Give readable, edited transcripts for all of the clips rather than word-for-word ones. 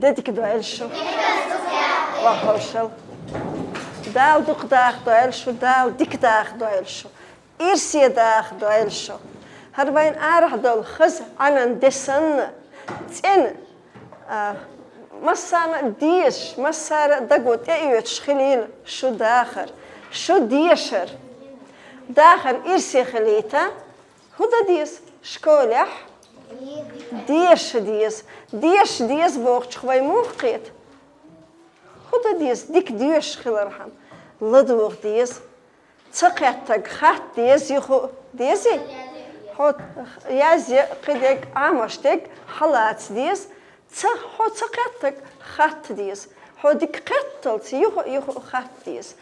dedik doyal şu. Vahoşal. Dal dukdaq doyal şu, dal dikdaq doyal şu. İrsiye daq doyal şu. Harbayn arah dol khız anan desan sen masana diyeş, masara dagot eyüt şkhilil şu daxır. Şu diyeşer. Daxır irsiye khilita. Huda diyes şkolah. Diyeş diyes. Diyeş diyes boğçuk vay muhqiyet. Huda diyes dik diyeş khilarham. Ladvoq diyes. Tsaqyattag khat diyes yuhu diyes. Hot yazı qidek amaştek halat diyes. Hot tsaqyattag khat diyes. Hodik qattalt yuhu khat diyes.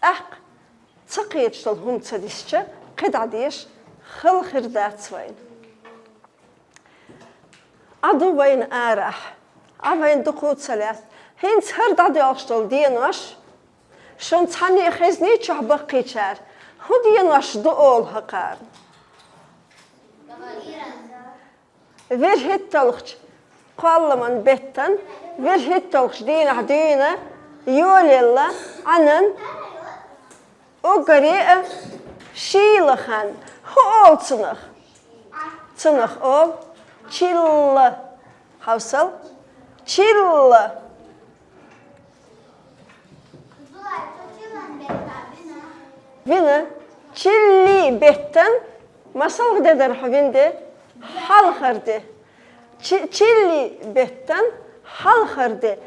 Tak tsaqyetshtal hum tsadischa qida diyes. خل خردات وين عدو وين آرح عوين دقوت ثلاث هنس هرد عدي أشتل ديناش شون تحني خزني تشح بقي شار هو ديناش دقول هقار وير هيت تلخش قال من بيتن وير هيت تلخش دينا دينا يولي الله عنن وقريئة شيلخان Ol çınıq. Çınıq ol. Çillı. Havsal. Çillı. Vini çilli betten masal deder havindi halxırdı. Çilli betten halxırdı.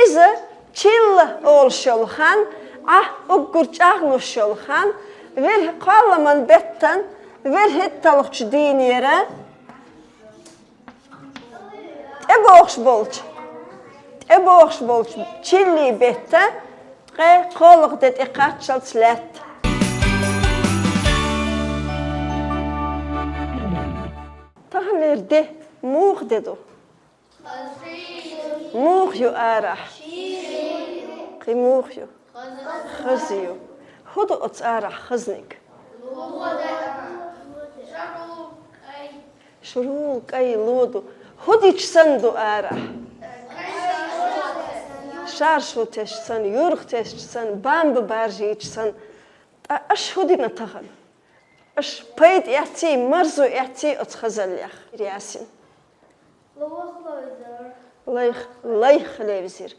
İzi çilli ol şolxan. O gürçağlı şolxan. Ver qallaman betten ver hit talıqçı deyin yere. Boğuş bolç. Çilli bette. Qalıq det iqatçal slet. Tahlerde muğ dedu. Muğ yu arah. Muğ yu. Xızı Hudu ots arah xıznik. Şurul kay lodu. Hudiç sandu arah. Şarşu teşsan, yurg teşsan, bambu barjiçsan. Aş hudina tağan. Aş payt ihti, marzu ihti ots xızalyak. Yasin. Layx levzir.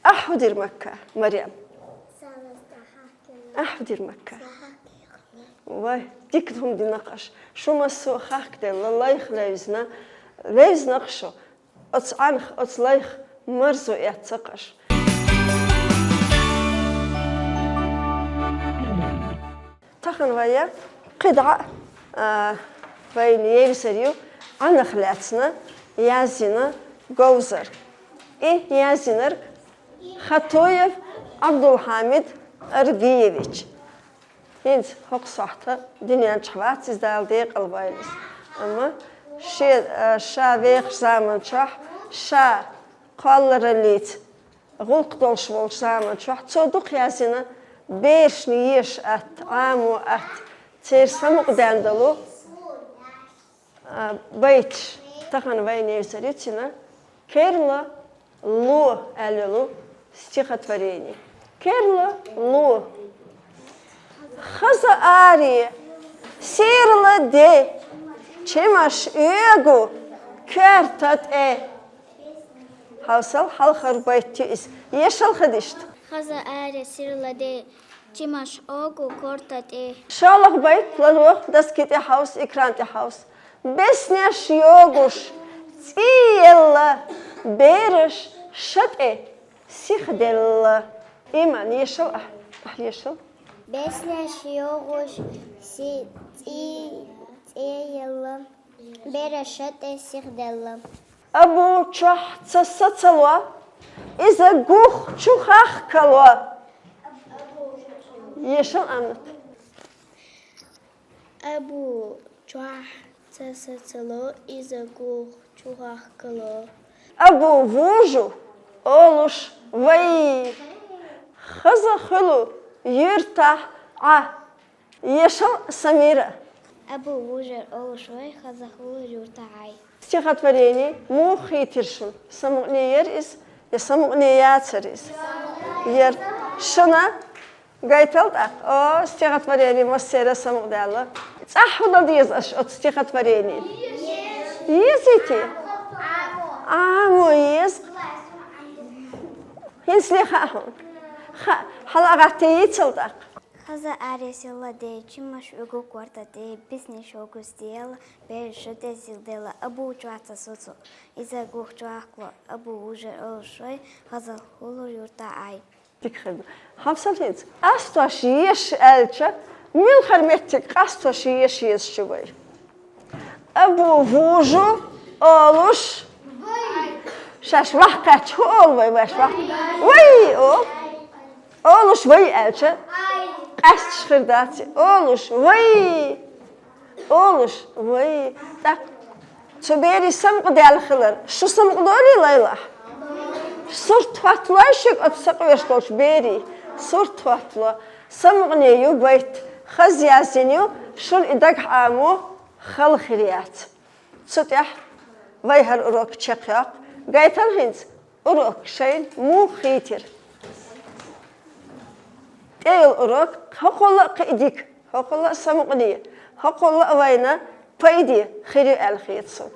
Ahudir Mekka, Meryem. أحضر مكة واه ديكتهم دي نقش شو ما سو خاك دل الله يخليزنا ليز نقشو أتس عنخ أتس لايخ مرزو يعتقش تخن ويا قطعة وين يبسريو عن خلاتنا يازنا جوزر إيه يازنر خطويف عبد الحميد Argiyeviç. Hint hok sahta dünyanın çavat siz daldığı qalbayınız. Ama şa veq zaman çah şa qalları lit. Gulq dolş vol zaman çah çoduq yazına beş niyeş at amu at ter samuk dandalu bayt tahan vay nevsaritina kerla lu alulu стихотворение. Керла лу. Хаза ари. Сирла де. Чемаш эго. Кертат Havsal halkar baytiyiz. Yeşil xadişt. Xaza aри sirla de. Чемаш ого кортат Şalak bayt lalvaq daskiti haus ikranti haus. Besneş yoguş. Tsiyella. Beriş şat Sixdella. İman yeşil yeşil. Besneş yoguş tsiyella. Berişat sixdella. Abu çah tsatsalwa. İza guh çuhaq kalwa. Yeşil anlat. Abu çah tsatsalwa. İza guh çuhaq kalwa. Abu vuju. Oluş vay. Xaza xulu yurta yeşil samira. أبو وجر أول شوي خزخول يرتعي Стихотворение мухитиршин. Самугниер из и самугнияцерис. Ер шина гайтал так. О, стихотворение мастера самугдала. Цахуда диз от стихотворение. Езите. Ез. Хинслихахун. Халагатиицал так. خزا أرسل ده چمش أقو قرطة ده بسني شوكس ديال بيرشة زيدلا أبو جوات سوتو إذا جوه جواكلا أبو وجر أول شوي خزا هولو يرتعي تكخد حفصلت أستوشيش ألشة من خرمتك أستوشيش يسشوي أبو وجو أولوش شاش وحكت هول ويش وي أولوش وي ألشة أست شرداتي أولوش وي tak تبيري سمق ديال خلر شو سمق دولي ليلى صرت فاتلا شك أتسقيش قلش بيري صرت فاتلا سمقني يبيت خزياسينيو شل إدق عامو خل خريات ستح ويهر أروك تشقيق قايتن هنز أروك شين مو خيتر تيل أروك هقول قيدك هقول سمقني هقول وينا بايدي خيري الخيتسون